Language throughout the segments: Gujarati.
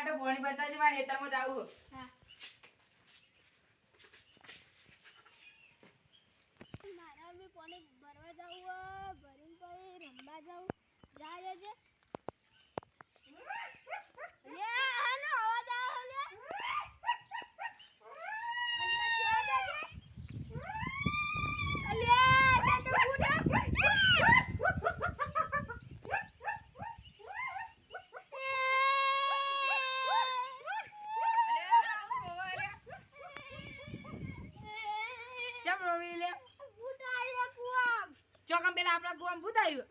આટો પાણી બતાવજે મારે હેતરમાં જાવું. હા. મારા બી પાણી ભરવા જાવું ભરીને પછી રમવા જાવું જાય છે લે આનો અવાજ આવે લે ચમ રોવી લે ચોકમ પેલા આપડા ગુવામ ભૂત આવ્યું.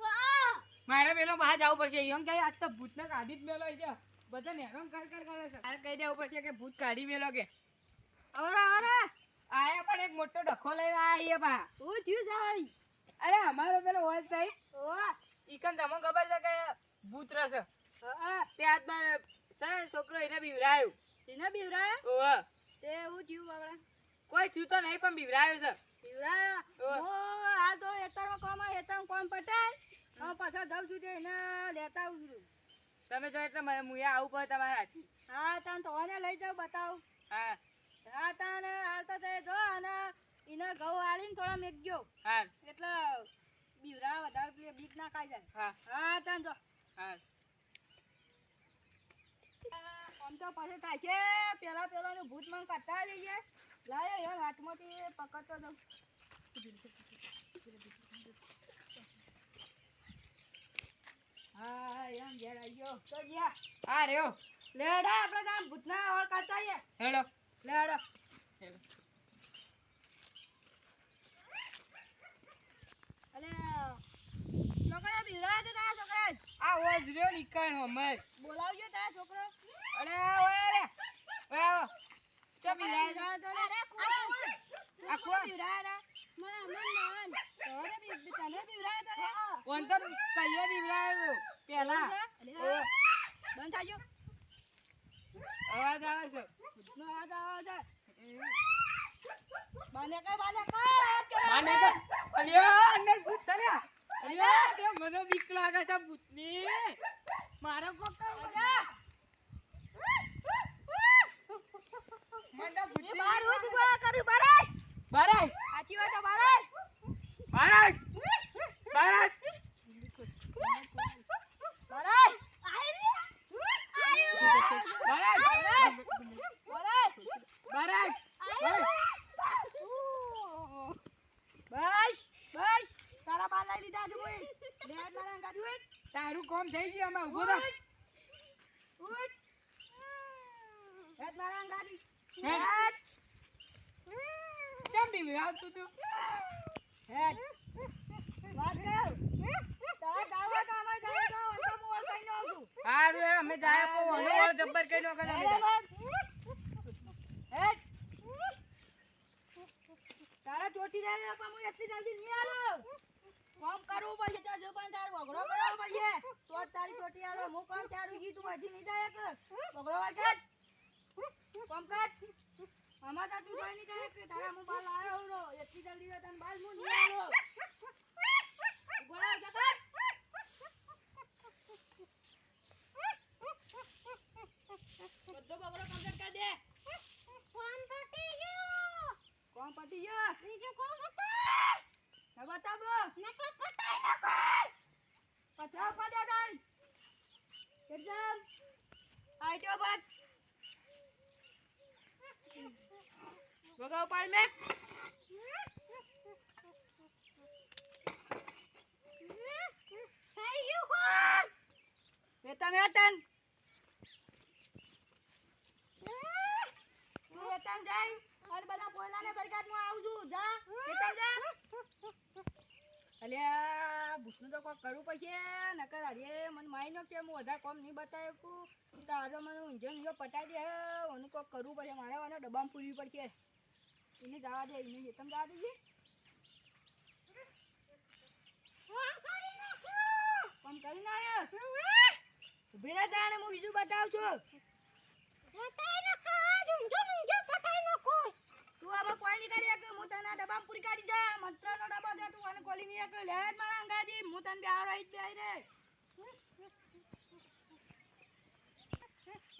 મારે પેલો બહાર જવું પડશે. એમ કે આજ તો ભૂતને કાઢી જ મેલો છે. બધા હેરાન કર કરે છે. મારે કહી દેવું પડશે કે ભૂત કાઢી મેલો કે. અરે આયા પણ એક મોટો ડખો લઈને આયા બા. હું થયું સાઈ? અરે અમારો પેલો હોય થઈ. ઈકન તમને ખબર છે કે ભૂત રસે. તે આજમાં સર છોકરો એને બીવરાયો. એને બીવરાયો? ઓહ. તે હું થયું બાબા? કોઈ થયું તો નહીં પણ બીવરાયો છે. બીવરાયો? આ તો હેતરમાં કોમ પટાય. પાછા જાઉં છું એને લેતા આવું છું. તમે જો એટલે મને મુયા આવું પડે તમારા હાથી. હા તાન તો એને લઈ જાવ બતાવું. હા હા તાન હાલતા તે જો અને એને ઘઉં આલીને થોડા મેકજો. હા એટલે બીવરા વધારે બીક ના ખાઈ જાય. હા હા તાન જો. હા આમ તો પછી થાય છે પેલાનું ભૂત મને કાઢતા જઈએ. લાય યાર હાથમાંથી પકડતો જાઉં. હા એમ ઘેર આવી ગયો તો ગયા. હા રેઓ લેડા આપણે કામ ભૂતના ઓળ કાઢતા આવીએ. હેડો લેડો હેડો. અલે છોકરા બીરા તે તારા છોકરા આ ઓજ રહ્યો નીકળ હમર બોલાવજો તારા છોકરો. અરે ઓય રે ઓય આવો ચો બીરા જા તો રે આ કોણ બીરા રે મન તોરે બી તને બીરા તો રે કોણ તો કઈએ બીરા પેલા બંધ થાજો. અવાજ આવે છે ભૂતનો અવાજ આવે છે. બાને કઈ અલ્યો અંદર ભૂત ચાલ્યા. અલ્યો તે મને બીક લાગે છે ભૂતની. મારો કોક મને ભૂત બાર હું ગોળા કરું બારે બારે આતી હોય તો બારે બારે બારે બારે તારા બાર લઈ લીધા તારું કોમ થઈ ગયું અમે ઉભો થા. ચમ બી આવતું તું હેડ વાત કર તારા ગાવા તો અમાર ગાવા તો અંત મોળ કઈ ન આવતું. હારું અમે જાય કો ઓનો ઓળ જબ્બર કઈ નો કરે હેડ તારા ચોટી જાય પણ હું એટલી જલ્દી નહીં આલો. કોમ કરવું પડશે તો જબાન તાર વગડો કરવો પડશે તો તારી ચોટી આલો. હું કોમ તારું જી તું બધી નહીં જાય કે વગડો વાગે કોમ કર. અમાર તું કોઈ નહીં જાય કે તારા હું બાલ આયો હું એટલી જલ્દી તને બાલ હું નહીં આલો. ગોળા જકર બધો બગડો કમ્પ્લીટ કરી દે. કોમ પટી ગયો બીજું કોમ બતા ના બતાવો નકર પતાઈ ન કર પતાવ પડે દન કેજમ આઈટો બાદ વગાવ પાડ મે થઈ ગયું કોમ વેતન વેતન તું વેતન જાય અને બધા પોલાને બરગાત માં આવજો જા વેતન જા. અલ્યા ભૂસનું તો કોક કરવું પડશે નકર અરે મને માઈ નો કે હું વધારે કોમ નહીં બતાવ્યું તારો મને ઊંઝો ઊંઝો પટાઈ દે. મને કોક કરવું પડશે મારે મને ડબ્બામાં પૂરવી પડશે. એને જવા દે એને હેતમ જવા દેજે. કોમ કરી ના ઉભી રહે તાણે હું બીજું બતાવું છું. તું હવે કોઈ નહીં કરી કે હું તને ડબ્બા પૂરી કાઢી જા મંત્રનો ડબ્બો દે તું અને કોલી નહીં કે લેટ મારા અંગાજી હું તને બે આવરાઈ જ બે રે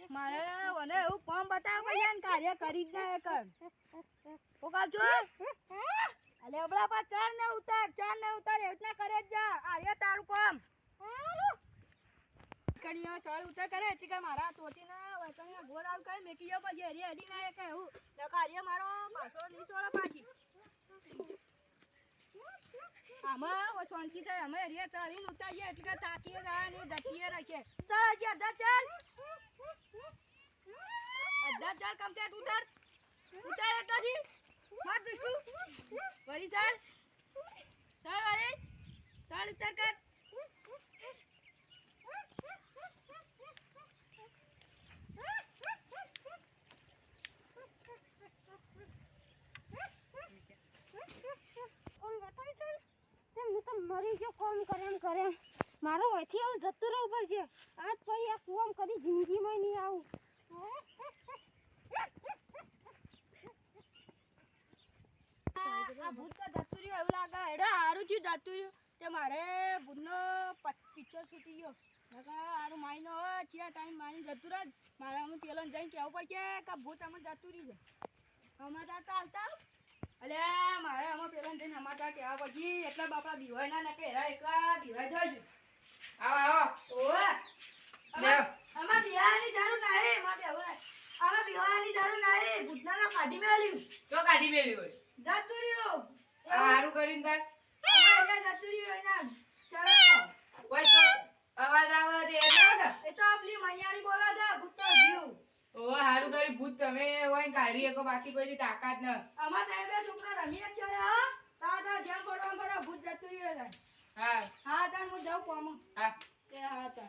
મારે મને એવું ફોર્મ બતાવ પડે ને કાર્ય કરી જ ના કર હું કહું છું અલે અબડા પર ચડ ને ઉતાર એ રીતના કરે જ જા આર્ય તારું કામ કડીઓ ચડ ઉતાર કરે એટલે કે મારા તોતીના વસણના ગોળ આવ કરે મેકી જો પછી હરી હરી ના કે હું તો કાર્ય મારો પાછો નહીં છોડે પાછી આમાં શાંતિ થાય અમે હરીએ ચડીને ઉતારીએ એટલે કે તાકીએ જવાની દતીએ રાખીએ ચાલ હજી અડધા ચાલ કમ્પ્લીટ ઉતાર એટલાથી માર દઈશું વળી ચાલ વળી ચાલ ઉતાર કર મરી ગયો કોમ કરે મારો અહીંથી આવું જતું રહેવું પડશે આજ પછી આ કોમ કદી જિંદગીમાં નહીં આવું આ ભૂત તો જતું રહ્યું એવું લાગે એડો હારું થયું જતું રહ્યું તે મારે ભૂતનો પિક્ચર છૂટી ગયો હારું મારીનો હોય ત્યાં ટાઈમ મારી જતું રહે મારે અમે પેલો જઈને કહેવું પડશે કે ભૂત અમે જતું રહ્યું છે અમારા ચાલતા અલે મારે અમે પેલો જઈને અમારા કહેવા પછી એટલા બાપા દિવાય ના કે એરા એકલા દિવાય જોઈશું આવો ઓવે આમાં બિહારની જરૂર નહીં આમાં બિહારની જરૂર નહીં ભૂતના કાઢી મેલ્યું તો કાઢી મેલ્યું હોય જતું રહ્યું હારું કરીને તાર અમારે જતું રહ્યું એના શરમ કોઈ તો અવાજ આવે દે એ તો આપલી મૈયારી બોલા છે ભૂત તો જીવ ઓ હારું કરી ભૂત તમે હોય કાઢી એકો બાકી કોઈ તાકાત ન અમાર તે બે છોકરા રમી કે હા તા જેમ પડવા ભૂત જતું રહ્યું હા તાન હું જાઉં કોમ હા એ હા તા